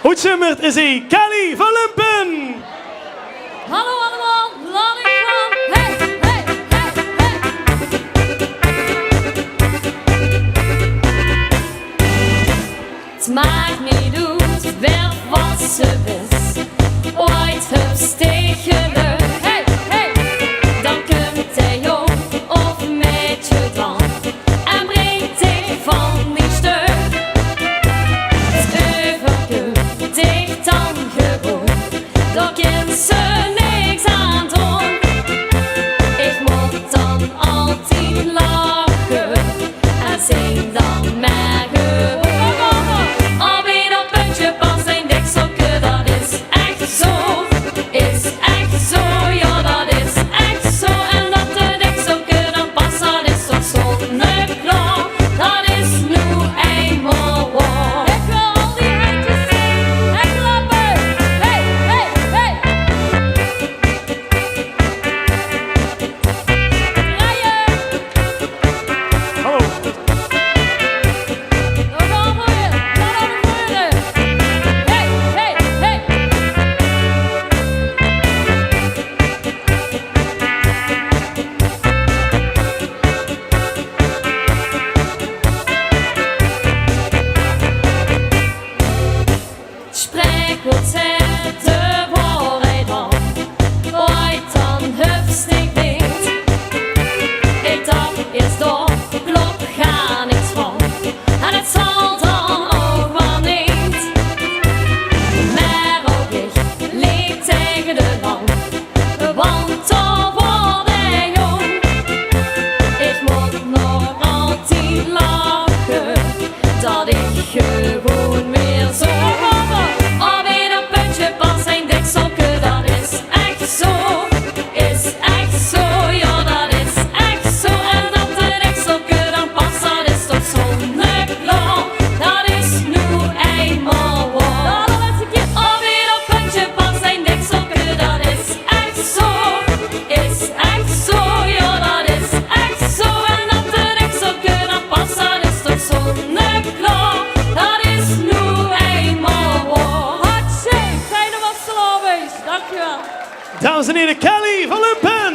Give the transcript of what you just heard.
Hoe zimmert is hij, Kelly van Lumpen. Hallo allemaal, laat ik gaan. Hey, hey, hey, hey. Het maakt niet uit wel wat ze is. Ooit hupst tegen de. Hey, hey. Dan komt hij jong of met je dan. En brengt hij van die stuk. Het overkomt dicht dan gewoon. Dan kent ze niks aan doen. Ik moet dan altijd lachen en zing dan maar gewoon. Alweer dat puntje pas zijn dekselke, dat is echt zo. Is echt zo, ja dat is echt zo. En dat de dekselke dan past, dat is toch zonneklaar. Dat is nu eenmaal waar. Ik wil al die handjes zien en klappen. Hey, hey, hey. Draaien. Hallo. Nog allemaal weer. Ga dan naar voren. Hey, hey, hey. Spreek wat zegt de waarheid dan. Ooit dan hupst ik denkt. Ik dacht eerst door, klopt ga niks van. En het zal dan ook wel niet. Maar ook ik leek tegen de lamp. Want dan word ik jong. Ik moet nog altijd lachen. Dat ik gewoon weer zo alweer dat puntje pas zijn dekselke, dat is echt zo. Is echt zo, ja dat is echt zo. En dat de dekselke dan past, dat is toch zonneklaar. Dat is nu eenmaal waar. Alweer dat puntje pas zijn dekselke, dat is echt zo. Is echt zo, ja dat is echt zo. En dat de dekselke dan past, dat is toch zonneklaar. Dat is nu eenmaal waar. Hartstikke, fijne wasselavond. Dankjewel. Dames en heren, Kelly van Lumpen.